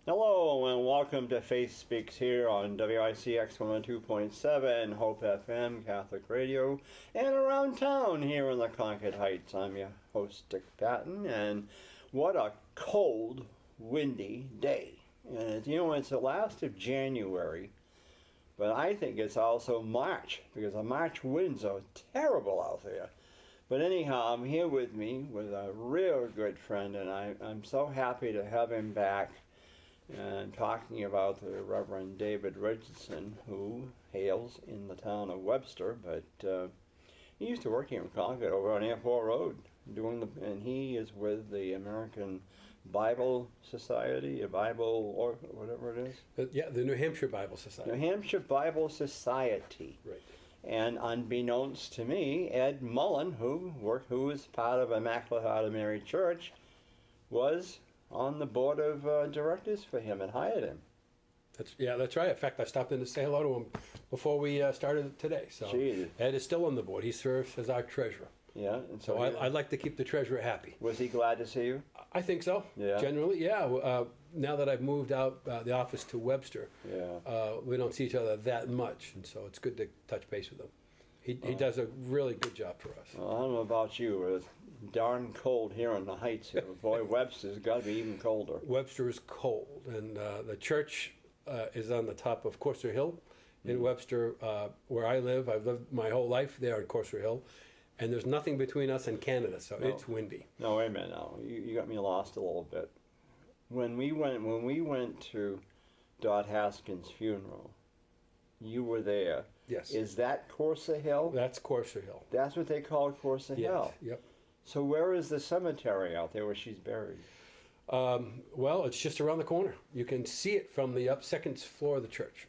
Hello and welcome to Faith Speaks here on WICX 102.7, Hope FM, Catholic Radio, and around town here in the Concord Heights. I'm your host, Dick Patten, and what a cold, windy day. And it's the last of January, but I think it's also March, because the March winds are terrible out there. But anyhow, I'm here with a real good friend, and I'm so happy to have him back. And talking about the Reverend David Richardson, who hails in the town of Webster, but he used to work here in Concord over on Airport Road, and he is with the American Bible Society, a Bible or whatever it is. The New Hampshire Bible Society. New Hampshire Bible Society. Right. And unbeknownst to me, Ed Mullen, who is part of Immaculate Heart of Mary Church, was on the board of directors for him and hired him. That's right. In fact, I stopped in to say hello to him before we started today. So Jeez. Ed is still on the board. He serves as our treasurer. Yeah. And so I'd like to keep the treasurer happy. Was he glad to see you? I think so. Yeah. Generally, yeah. Now that I've moved out the office to Webster, we don't see each other that much, and so it's good to touch base with him. He does a really good job for us. Well, I don't know about you, but it's darn cold here in the Heights here. Boy, Webster's got to be even colder. Webster is cold, and the church is on the top of Courser Hill in Webster, where I live. I've lived my whole life there on Courser Hill, and there's nothing between us and Canada, so it's windy. No, wait a minute now. You got me lost a little bit. When we went to Dot Haskins' funeral, you were there. Yes. Is that Courser Hill? That's Courser Hill. That's what they call Courser Hill? Yep. So where is the cemetery out there where she's buried? Well, it's just around the corner. You can see it from the second floor of the church.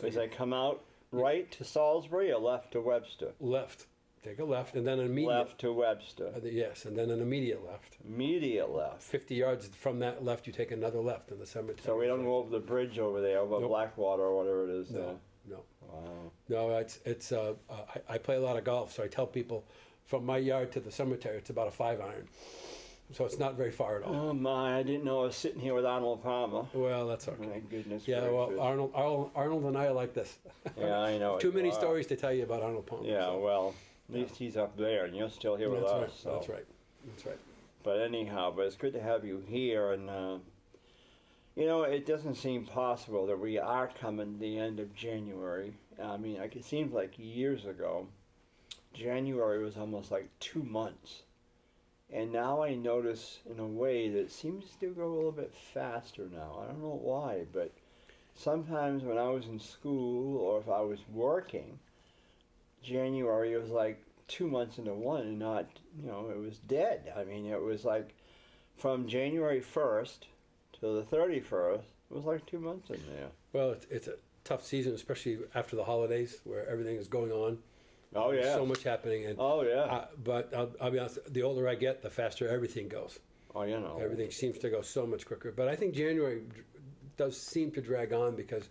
As I come out right to Salisbury or left to Webster? Left. Take a left, and then an immediate... Left to Webster. Yes, and then an immediate left. Immediate left. 50 yards from that left, you take another left in the cemetery. So we don't go over the bridge over there, over Blackwater or whatever it is. No. Wow. No, it's. I play a lot of golf, so I tell people from my yard to the cemetery, it's about a 5-iron. So it's not very far at all. Oh my! I didn't know I was sitting here with Arnold Palmer. Well, that's okay. My goodness. Yeah, gracious. well, Arnold and I are like this. Yeah, I know. Too many stories to tell you about Arnold Palmer. Yeah, so. Well, at least he's up there, and you're still here with us. Right. So. That's right. But anyhow, it's good to have you here, and it doesn't seem possible that we are coming the end of January. I mean, it seems like years ago, January was almost like 2 months. And now I notice, in a way, that it seems to go a little bit faster now. I don't know why, but sometimes when I was in school or if I was working, January was like 2 months into one and not, it was dead. I mean, it was like from January 1st to the 31st, it was like 2 months in there. Well, it's a tough season, especially after the holidays where everything is going on. Oh, yeah. So much happening. And, but I'll be honest, the older I get, the faster everything goes. Oh, Everything seems to go so much quicker. But I think January does seem to drag on because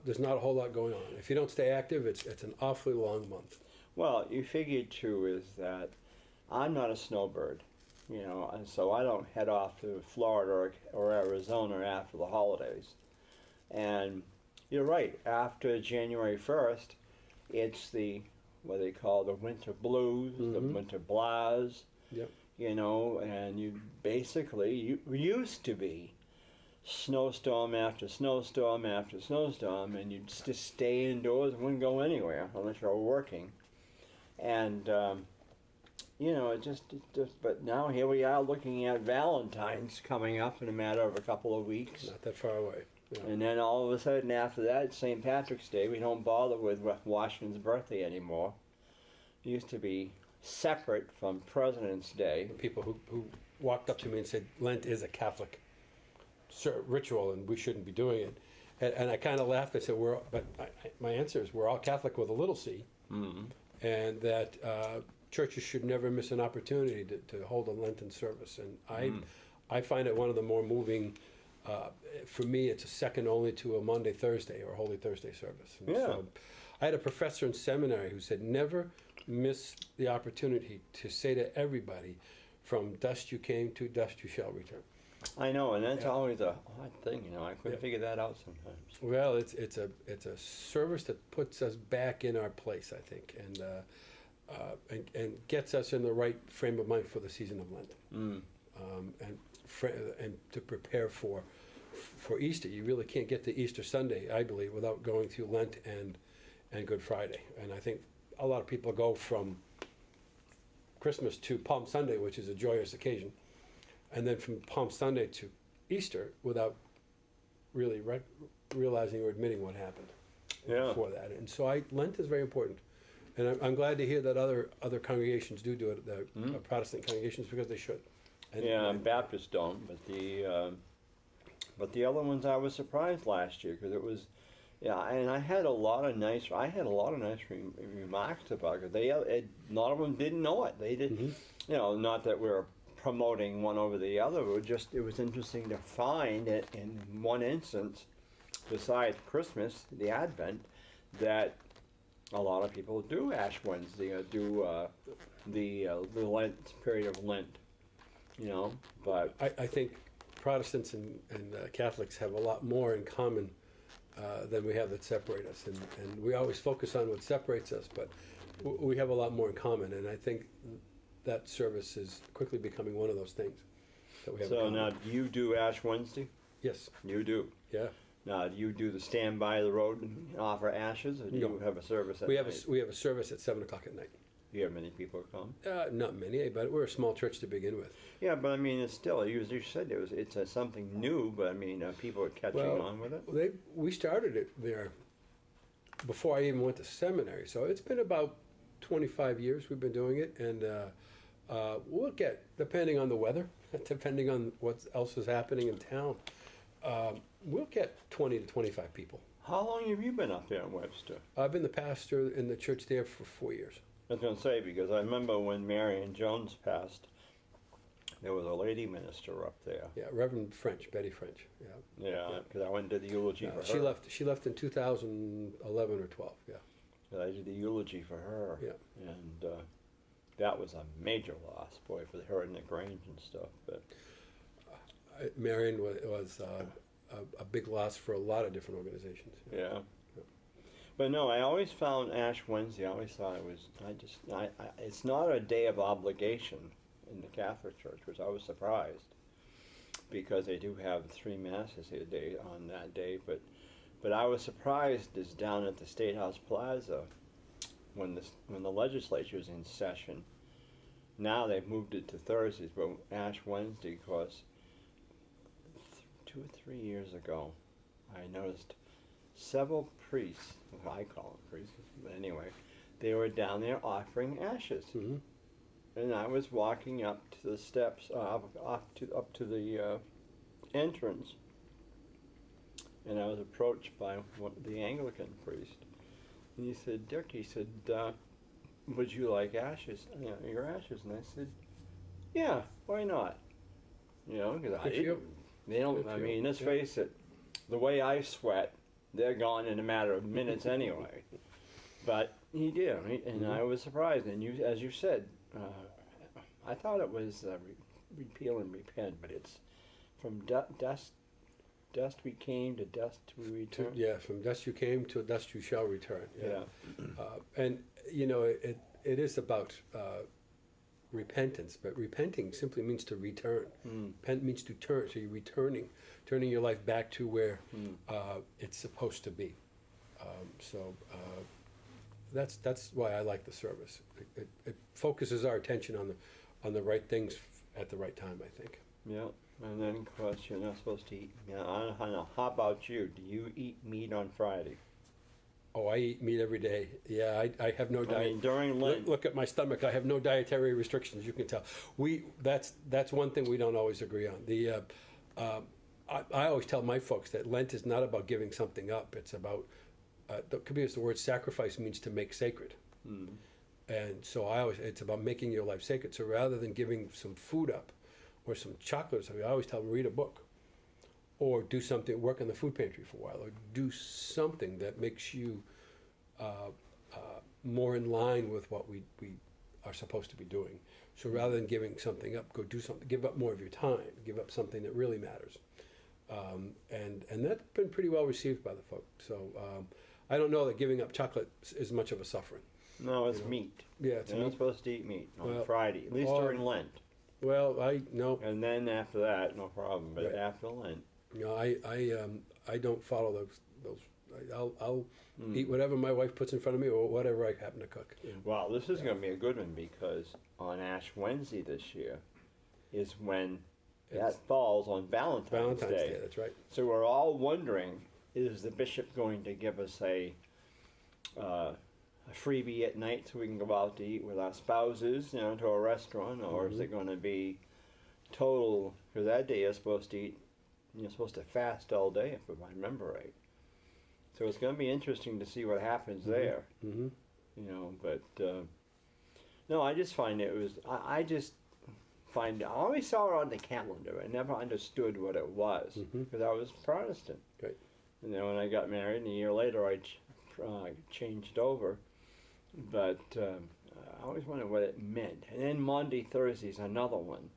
there's not a whole lot going on. If you don't stay active, it's an awfully long month. Well, you figure, too, is that I'm not a snowbird, and so I don't head off to Florida or Arizona after the holidays. And you're right, after January 1st, it's what they call the winter blues, the winter blahs, and you used to be snowstorm after snowstorm after snowstorm, and you'd just stay indoors and wouldn't go anywhere unless you were working. And, but now here we are looking at Valentine's coming up in a matter of a couple of weeks. Not that far away. Yeah. And then all of a sudden after that, St. Patrick's Day, we don't bother with Washington's birthday anymore. It used to be separate from President's Day. People who walked up to me and said, Lent is a Catholic ritual and we shouldn't be doing it. And I kind of laughed. I said, my answer is we're all Catholic with a little c. Mm-hmm. And that churches should never miss an opportunity to hold a Lenten service. And I find it one of the more moving. For me, it's a second only to a Monday, Thursday, or Holy Thursday service. And so I had a professor in seminary who said, never miss the opportunity to say to everybody, from dust you came, to dust you shall return. I know, and that's Yeah. always a odd thing, you know. I couldn't Yeah. figure that out sometimes. Well, it's a service that puts us back in our place, I think, and gets us in the right frame of mind for the season of Lent, Mm. and to prepare for Easter. You really can't get to Easter Sunday, I believe, without going through Lent and Good Friday. And I think a lot of people go from Christmas to Palm Sunday, which is a joyous occasion, and then from Palm Sunday to Easter without really realizing or admitting what happened before that. And so Lent is very important. And I'm glad to hear that other congregations do it, the Protestant congregations, because they should. And Baptists don't, but the other ones I was surprised last year because it was, and I had a lot of nice remarks about it. A lot of them didn't know it. They didn't, not that we're promoting one over the other. It was interesting to find it in one instance, besides Christmas, the Advent, that a lot of people do Ash Wednesday, do the Lent period of Lent, But I think Protestants and Catholics have a lot more in common than we have that separate us, and we always focus on what separates us, but we have a lot more in common, and I think that service is quickly becoming one of those things that we have in so common. now, do you do Ash Wednesday? Yes. You do. Yeah. Now, do you do the stand by the road and offer ashes, or do you have a service at We night? have a service at 7 o'clock at night. Do you have many people come? Not many, but we're a small church to begin with. Yeah, but I mean, it's still, as you said, it's something new, but I mean, people are catching on with it. We started it there before I even went to seminary, so it's been about 25 years we've been doing it, and we'll get, depending on the weather, depending on what else is happening in town, we'll get 20 to 25 people. How long have you been up there in Webster? I've been the pastor in the church there for 4 years. I was going to say, because I remember when Marion Jones passed, there was a lady minister up there. Yeah, Reverend French, Betty French. Yeah. Yeah, because I went to the eulogy for her. She left in 2011 or 12. Yeah. I did the eulogy for her. Yeah. And that was a major loss, boy, for her and the Grange and stuff. But Marion was a big loss for a lot of different organizations. Yeah. But no, I always found Ash Wednesday, I always thought it was, it's not a day of obligation in the Catholic Church, which I was surprised, because they do have 3 masses a day on that day, but I was surprised is down at the State House Plaza, when the legislature's in session. Now they've moved it to Thursdays, but Ash Wednesday, because 2 or 3 years ago, I noticed several priests, I call them priests, but anyway, they were down there offering ashes. Mm-hmm. And I was walking up to the steps, up to the entrance, and I was approached by the Anglican priest. And he said, "Dick," he said, "would you like ashes? Your ashes?" And I said, "Yeah, why not?" Because they don't. I mean, let's face it, the way I sweat, they're gone in a matter of minutes anyway. But he did, and I was surprised. And as you said, I thought it was repeal and repent, but it's from dust we came, to dust we return. From dust you came, to dust you shall return. Yeah. And it is about repentance, but repenting simply means to return. Repent means to turn, so you're turning your life back to where it's supposed to be. That's why I like the service. It focuses our attention on the right things at the right time, I think. Yeah, and then of course you're not supposed to eat. I don't know. How about you? Do you eat meat on Friday? Oh, I eat meat every day. Yeah, I have no diet. I mean, during Lent. Look at my stomach. I have no dietary restrictions. You can tell. That's one thing we don't always agree on. I always tell my folks that Lent is not about giving something up. It's about the word sacrifice means to make sacred. And so it's about making your life sacred. So rather than giving some food up or some chocolates, I always tell them, read a book. Or do something, work in the food pantry for a while, or do something that makes you more in line with what we are supposed to be doing. So rather than giving something up, go do something. Give up more of your time. Give up something that really matters. And that's been pretty well received by the folk. So I don't know that giving up chocolate is much of a suffering. No, it's meat. Yeah, it's You're not supposed to eat meat on Friday, at least during Lent. Well, no. And then after that, no problem. But after Lent, No, I don't follow those. I'll eat whatever my wife puts in front of me or whatever I happen to cook. Well, this is going to be a good one because on Ash Wednesday this year is when that falls on Valentine's Day. That's right. So we're all wondering, is the bishop going to give us a freebie at night so we can go out to eat with our spouses, to a restaurant, or is it going to be total? Because that day you're supposed to eat, you're supposed to fast all day, if I remember right. So it's going to be interesting to see what happens there. But no, I just find I always saw it on the calendar. I never understood what it was because I was Protestant. Right. And then when I got married, and a year later I changed over. But I always wondered what it meant. And then Monday, Thursday is another one.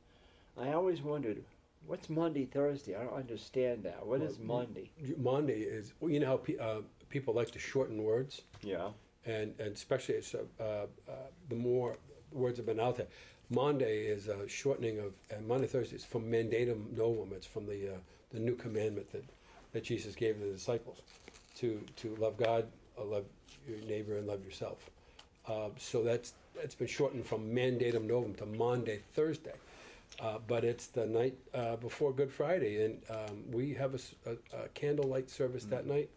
I always wondered, what's Monday, Thursday? I don't understand that. What is Monday? Monday is, you know how people like to shorten words? Yeah. And especially the more words have been out there. Monday is a shortening of, and Monday, Thursday is from mandatum novum. It's from the new commandment that Jesus gave the disciples to love God, love your neighbor, and love yourself. So that's been shortened from mandatum novum to Monday, Thursday. But it's the night before Good Friday, and we have a candlelight service that night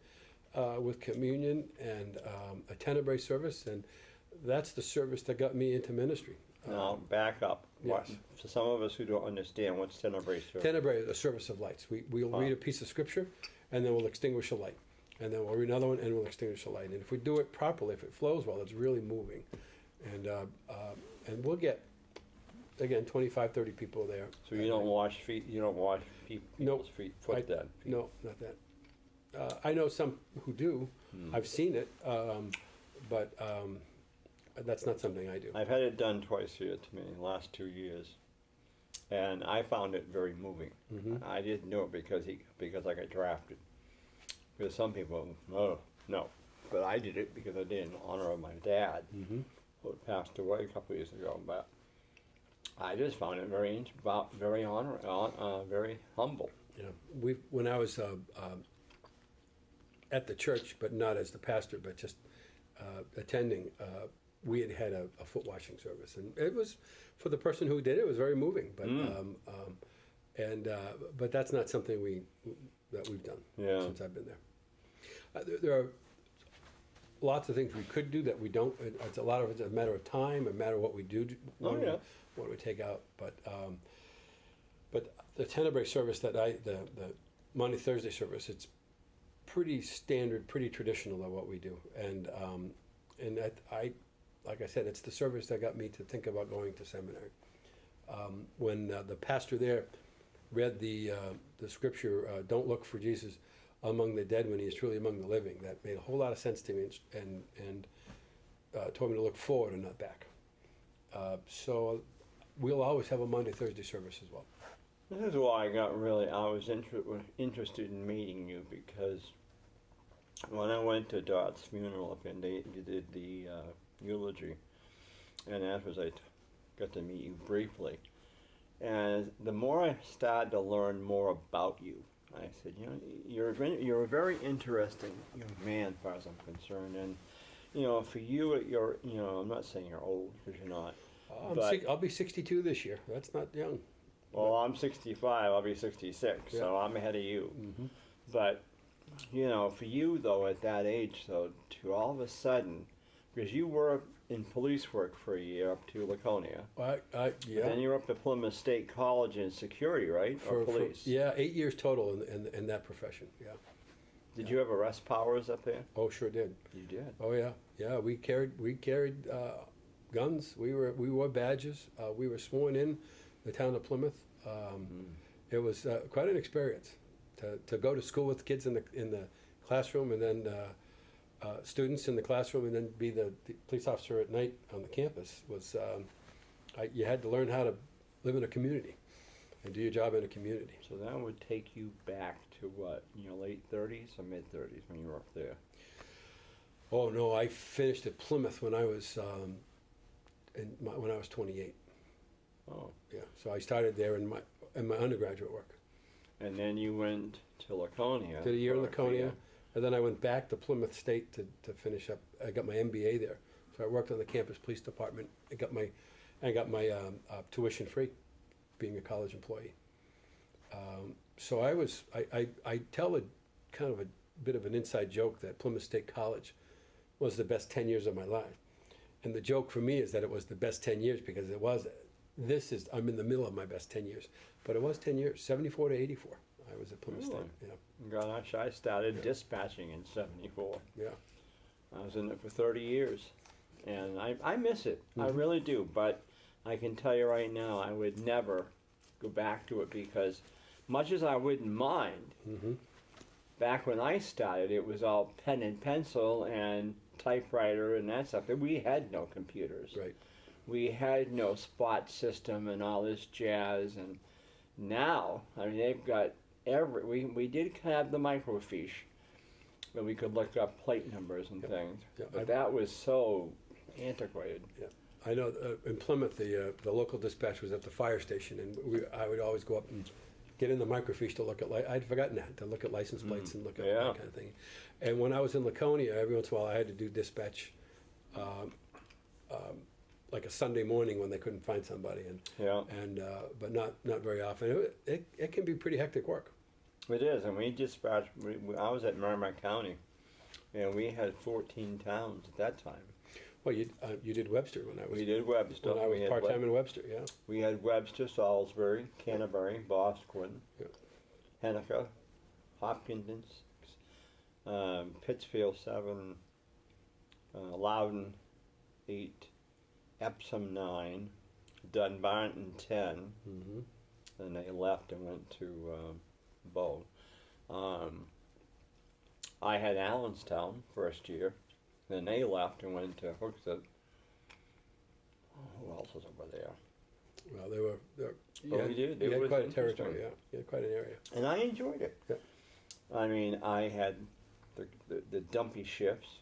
with communion and a tenebrae service, and that's the service that got me into ministry. Now, back up. Yes. For some of us who don't understand, what's tenebrae service? Tenebrae is a service of lights. We'll read a piece of scripture, and then we'll extinguish a light. And then we'll read another one, and we'll extinguish the light. And if we do it properly, if it flows well, it's really moving. And we'll get, again, 25, 30 people there. So you don't wash feet? You don't wash people's feet? No, not that. I know some who do. I've seen it, but that's not something I do. I've had it done twice here to me in the last 2 years, and I found it very moving. I didn't do it because I got drafted. Because some people, no. But I did it because I did in honor of my dad, who passed away a couple of years ago. But I just found it very very humble. Yeah, when I was at the church, but not as the pastor, but just attending, we had a foot washing service, and it was, for the person who did it, it was very moving. But but that's not something that we've done since I've been there. There are lots of things we could do that we don't. It's a lot of it's a matter of time, a matter of what we do, what we take out. But the tenebrae service the Monday Thursday service, it's pretty standard, pretty traditional of what we do, and I like I said, it's the service that got me to think about going to seminary. When the pastor there read the scripture, "Don't look for Jesus among the dead when he is truly among the living," that made a whole lot of sense to me, and told me to look forward and not back. So we'll always have a Monday Thursday service as well. This is why I was interested in meeting you, because when I went to Dot's funeral up and they did the eulogy, and afterwards I got to meet you briefly, and the more I started to learn more about you, I said, you're a very interesting young man, as far as I'm concerned, and for you, I'm not saying you're old, because you're not. I'll be 62 this year. That's not young. Well, I'm 65. I'll be 66, so I'm ahead of you. But for you though, at that age, though, to all of a sudden, because you were in police work for a year up to Laconia. Yeah. Then you're up to Plymouth State College in security, right? Or police? 8 years total in that profession. Yeah. Did you have arrest powers up there? Oh, sure did. You did. Oh yeah, yeah. We carried guns. We wore badges. We were sworn in the town of Plymouth. It was quite an experience to go to school with kids in the classroom, and then students in the classroom, and then be the police officer at night on the campus was you had to learn how to live in a community and do your job in a community. So that would take you back to what, late 30s or mid 30s when you were up there? Oh no, I finished at Plymouth when I was when I was 28. Oh. Yeah, so I started there in my undergraduate work. And then you went to Laconia. Did a year in Laconia, and then I went back to Plymouth State to finish up. I got my MBA there, so I worked on the campus police department. I got my tuition free, being a college employee. So I tell a kind of a bit of an inside joke that Plymouth State College was the best 10 years of my life, and the joke for me is that it was the best 10 years because it was. I'm in the middle of my best 10 years, but it was 10 years, 74 to 84. I was at Plymouth State. Yeah. Gosh, I started dispatching in 74. Yeah. I was in it for 30 years, and I miss it. I really do, but I can tell you right now, I would never go back to it because much as I wouldn't mind, back when I started, it was all pen and pencil and typewriter and that stuff. We had no computers. Right. We had no spot system and all this jazz, and now, I mean, they've got we did have the microfiche, but we could look up plate numbers and things, but that was so antiquated. Yeah. I know in Plymouth, the local dispatch was at the fire station, and I would always go up and get in the microfiche to look at, I'd forgotten that, to look at license plates and look at that kind of thing. And when I was in Laconia, every once in a while I had to do dispatch, like a Sunday morning when they couldn't find somebody, but not very often. It can be pretty hectic work. It is, and we dispatched. I was at Merrimack County, and we had 14 towns at that time. Well, you did Webster when I was. We did Webster. When I was part-time in Webster, yeah. We had Webster, Salisbury, Canterbury, Boscawen, Henniker, Hopkins, Pittsfield 7, Loudon 8, Epsom 9, Dunbarton 10, and they left and went to Bow. I had Allenstown first year, then they left and went to Hooksett. Who else was over there? Well, they were. We did. You had quite a territory, yeah. You had quite an area. And I enjoyed it. Yeah. I mean, I had the dumpy shifts,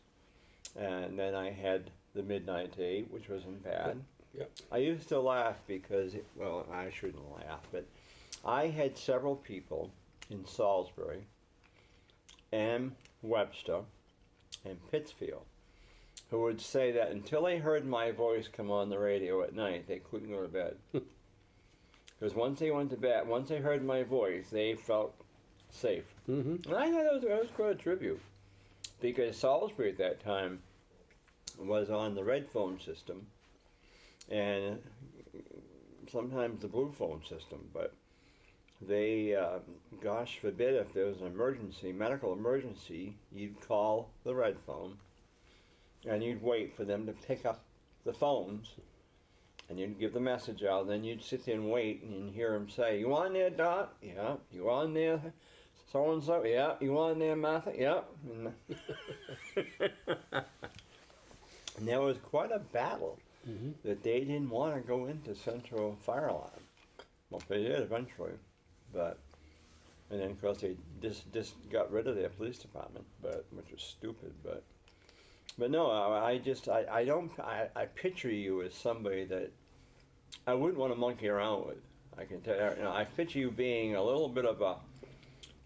and then I had the midnight to 8, which wasn't bad. Yeah. I used to laugh because, well, I shouldn't laugh, but I had several people in Salisbury and Webster and Pittsfield who would say that until they heard my voice come on the radio at night, they couldn't go to bed. Because once they went to bed, once they heard my voice, they felt safe. And I thought that was quite a tribute. Because Salisbury at that time was on the red phone system, and sometimes the blue phone system, but they, gosh forbid, if there was an emergency, medical emergency, you'd call the red phone, and you'd wait for them to pick up the phones, and you'd give the message out, then you'd sit there and wait, and you'd hear them say, "You on there, Dot? Yeah. You on there, so-and-so? Yeah. You on there, Martha? Yeah." And there was quite a battle that they didn't want to go into Central Fire Alarm. Well, they did eventually, and then of course they just got rid of their police department, which was stupid. But no, I picture you as somebody that I wouldn't want to monkey around with. I can tell you, I picture you being a little bit of a.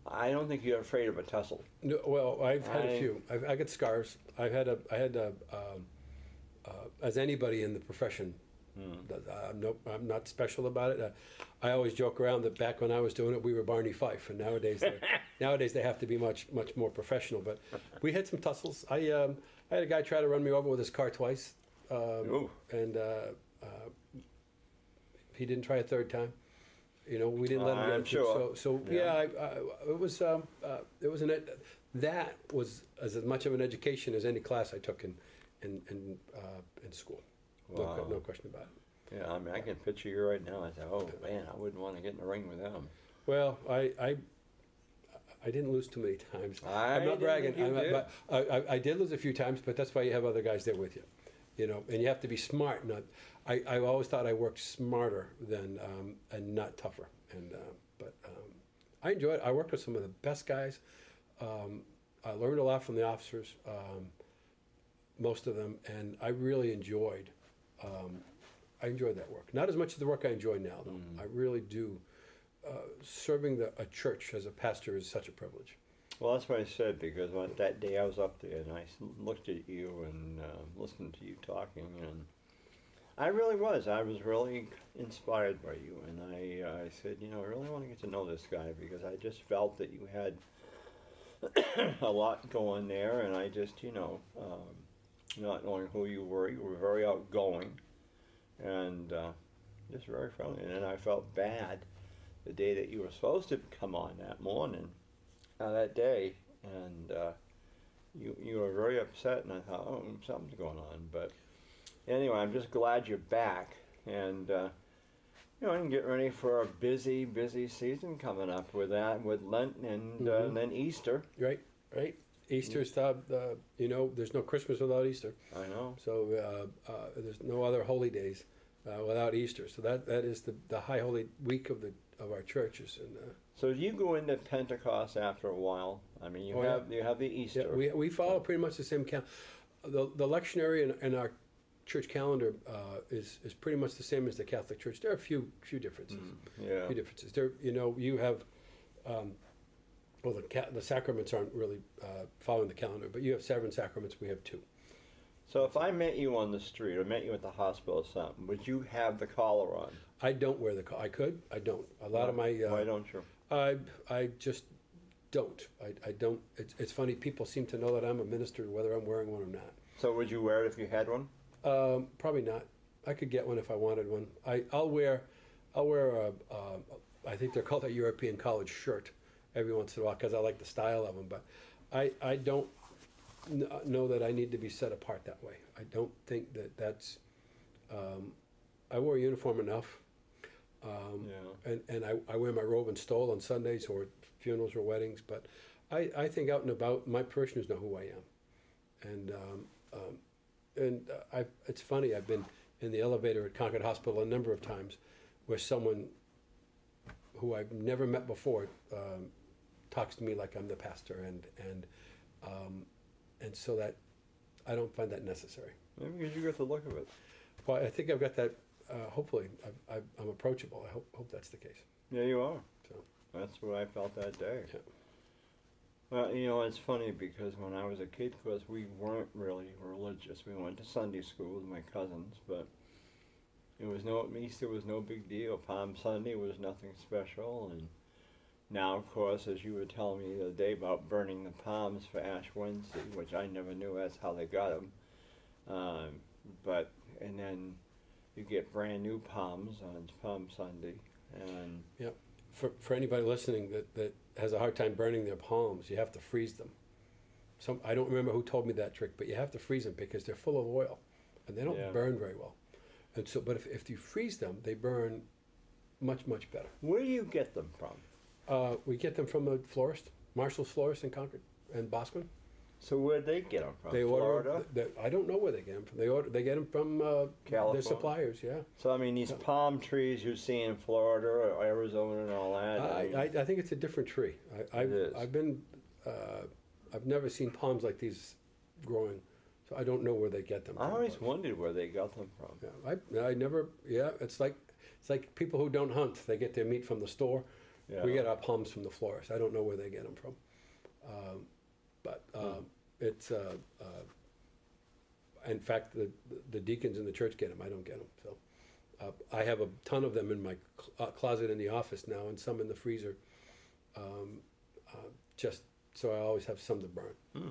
I don't think you're afraid of a tussle. No, well, I've had a few. I got scars. I had as anybody in the profession. I'm not special about it. I always joke around that back when I was doing it, we were Barney Fife, and nowadays they have to be much more professional. But we had some tussles. I had a guy try to run me over with his car twice, and he didn't try a third time. We didn't let him get I'm sure. So yeah, it was that was as much of an education as any class I took in school. Wow. No question about it. Yeah, I mean, I can picture you right now. I say, oh man, I wouldn't want to get in the ring with them. Well, I didn't lose too many times. I'm not bragging. I did lose a few times, but that's why you have other guys there with you. you know, and you have to be smart. Not, I always thought I worked smarter than and not tougher. And but I enjoyed it. I worked with some of the best guys. I learned a lot from the officers, most of them, and I really enjoyed. I enjoyed that work. Not as much as the work I enjoy now, though. I really do. Serving a church as a pastor is such a privilege. Well, that's what I said, because that day I was up there and I looked at you and listened to you talking, and I was really inspired by you, and I said, you know, I really want to get to know this guy, because I just felt that you had a lot going there, and I just, you know, not knowing who you were very outgoing, and just very friendly, and then I felt bad the day that you were supposed to come on that morning, that day, and you were very upset, and I thought, oh, something's going on. But anyway, I'm just glad you're back, and you know, I'm getting ready for a busy season coming up with that, with Lent and then Easter. Right. Easter's you know, there's no Christmas without Easter. I know. So there's no other holy days without Easter. So that is the high holy week of our churches. And so do you go into Pentecost after a while? I mean, you have the Easter. Yeah, we follow pretty much the same calendar. The lectionary in our church calendar is pretty much the same as the Catholic Church. There are a few differences. Yeah. Few differences. There, you know, you have. Well, the sacraments aren't really following the calendar, but you have 7 sacraments. We have 2. So if I met you on the street or met you at the hospital or something, would you have the collar on? I don't wear the collar. I could. I don't. A lot of my. Why don't you? I just don't. I don't. It's funny. People seem to know that I'm a minister, whether I'm wearing one or not. So would you wear it if you had one? Probably not. I could get one if I wanted one. I'll wear I think they're called a European college shirt every once in a while because I like the style of them. But I don't know that I need to be set apart that way. I don't think that's. I wore a uniform enough. And I wear my robe and stole on Sundays or funerals or weddings. But I think out and about, my parishioners know who I am. And it's funny, I've been in the elevator at Concord Hospital a number of times where someone who I've never met before talks to me like I'm the pastor, and so that I don't find that necessary. Maybe because you got the look of it. Well, I think I've got that. Hopefully, I'm approachable. I hope that's the case. Yeah, you are. So that's what I felt that day. Yeah. Well, you know, it's funny because when I was a kid, of course, we weren't really religious. We went to Sunday school with my cousins, but Easter was no big deal. Palm Sunday was nothing special, and now, of course, as you were telling me the other day about burning the palms for Ash Wednesday, which I never knew that's how they got them. And then you get brand new palms on Palm Sunday, and yep. For anybody listening that has a hard time burning their palms, you have to freeze them. I don't remember who told me that trick, but you have to freeze them because they're full of oil, and they don't burn very well. And so, but if you freeze them, they burn much better. Where do you get them from? We get them from a florist, Marshall's Florist in Concord and Bosquen. So where'd they get them from? They Florida? I don't know where they get them from. They get them from California. their suppliers. Yeah. So I mean, these palm trees you see in Florida or Arizona and all that. I think it's a different tree. I've never seen palms like these growing, so I don't know where they get them from. I always wondered where they got them from. Yeah, I never. Yeah, it's like people who don't hunt. They get their meat from the store. Yeah. We get our palms from the florist. I don't know where they get them from. It's in fact the deacons in the church get them. I don't get them. So I have a ton of them in my closet in the office now, and some in the freezer. Just so I always have some to burn. Yeah.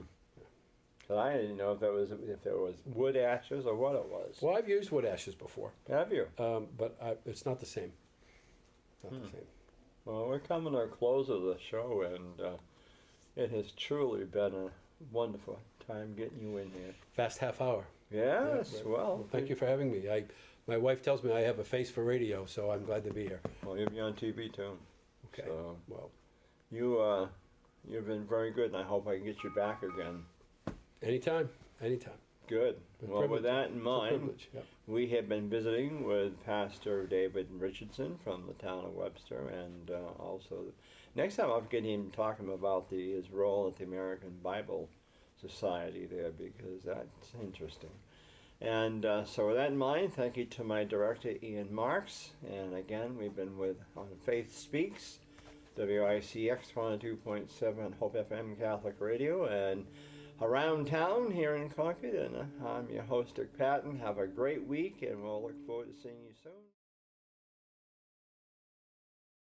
But I didn't know if it was wood ashes or what it was. Well, I've used wood ashes before. Have you? But it's not the same. It's not the same. Well, we're coming to a close of the show, and it has truly been a wonderful time getting you in here. Fast half hour. Yes, Yeah, well. Thank you for having me. My wife tells me I have a face for radio, so I'm glad to be here. Well, you'll be on TV too. Okay. So, well, you've been very good, and I hope I can get you back again. anytime. Good. A Well, with privilege. that in It's a mind, privilege, yep. we have been visiting with Pastor David Richardson from the town of Webster, and also next time I'll get him talking about his role at the American Bible Society there, because that's interesting. And so with that in mind, thank you to my director, Ian Marx. And again, we've been on Faith Speaks, WICX 102.7 Hope FM Catholic Radio, and around town here in Concord. And I'm your host, Dick Patten. Have a great week, and we'll look forward to seeing you soon.